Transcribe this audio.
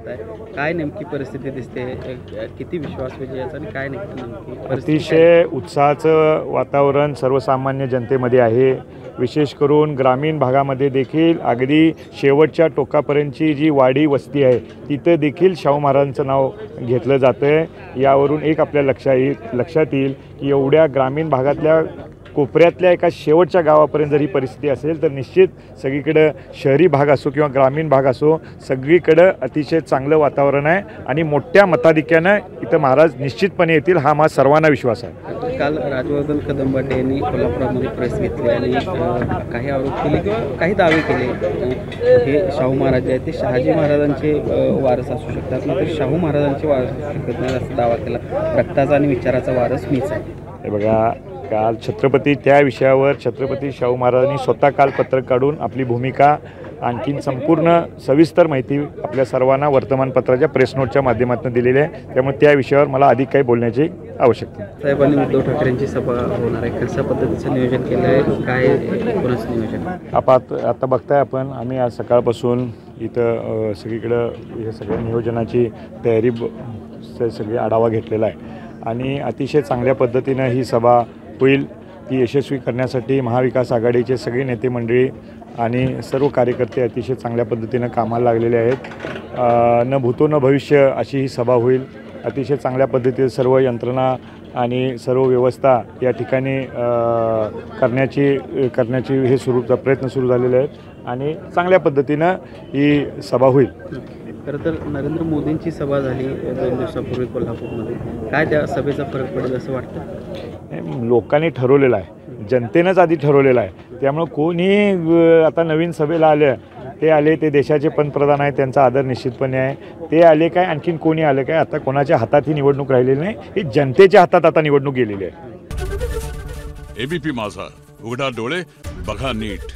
शकताय, काय नेमकी परिस्थिती दिसते, किती विश्वास विजयाचा आणि काय नेमकी अतिशय उत्साहाचं वातावरण सर्वसामान्य जनतेमध्ये आहे। विशेष करून ग्रामीण भागामध्ये देखील अगदी शेवटच्या टोकापर्यंतची जी वाडी वस्ती आहे तिथं देखील शाहू महाराजांचं नाव घेतलं जातं आहे। यावरून एक आपल्या लक्षात येईल की एवढ्या ग्रामीण भागातल्या कोपऱ्यातल्या एका शेवटच्या गावापर्यंत जर ही परिस्थिती असेल तर निश्चित सगळीकडं शहरी भाग असो किंवा ग्रामीण भाग असो सगळीकडं अतिशय चांगलं वातावरण आहे आणि मोठ्या मताधिक्यानं इथं महाराज निश्चितपणे येतील हा माझा सर्वांना विश्वास आहे। काल राजवर्धन कदमबाटे यांनी कोल्हापुरामध्ये प्रेस घेतली आणि काही आरोप केले किंवा काही दावे केले हे शाहू महाराज जे आहेत ते शहाजी महाराजांचे वारस असू शकतात, मात्र शाहू महाराजांचे वारस असू शकत नाही असा दावा केला। रक्ताचा आणि विचाराचा वारस मीच आहे। हे बघा, काल छत्रपती त्या विषयावर छत्रपती शाहू महाराजांनी स्वतः काल पत्रक काढून आपली भूमिका आणखीन संपूर्ण सविस्तर माहिती आपल्या सर्वांना वर्तमानपत्राच्या प्रेस नोटच्या माध्यमातून दिलेली आहे। त्यामुळे त्या विषयावर मला अधिक काही बोलण्याची आवश्यकता आहे। साहेबांनी उद्धव ठाकरेंची सभा होणार आहे, कशा पद्धतीचं नियोजन केलं आहे, काय कोणाचं नियोजन आता बघताय आपण आम्ही आज सकाळपासून इथं सगळीकडं हे सगळ्या नियोजनाची तयारी सगळी आढावा घेतलेला आहे आणि अतिशय चांगल्या पद्धतीनं ही सभा होईल। ती यशस्वी करण्यासाठी महाविकास आघाडीचे सगळे नेते मंडळी आणि सर्व कार्यकर्ते अतिशय चांगल्या पद्धतीनं कामाला लागलेले आहेत। न भूतो न भविष्य अशी ही सभा होईल। अतिशय चांगल्या पद्धतीने सर्व यंत्रणा आणि सर्व व्यवस्था या ठिकाणी करण्याची हे प्रयत्न सुरू झालेले आहेत आणि चांगल्या पद्धतीनं ही सभा होईल। खरं तर नरेंद्र मोदींची सभा झाली 2 दिवसापूर्वी कोल्हापूरमध्ये, काय त्या सभेचा फरक पडेल असं वाटतं? लोकांनी ठरवलेलं आहे, जनतेनंच आधी ठरवलेलं आहे। त्यामुळे कोणी आता नवीन सभेला आले ते देशाचे पंतप्रधान आहेत, त्यांचा आदर निश्चितपणे आहे। ते आले काय आणखीन कोणी आले काय, आता कोणाच्या हातात ही निवडणूक राहिलेली नाही, ही जनतेच्या हातात आता निवडणूक गेलेली आहे। एबीपी माझा, उघडा डोळे बघा नीट।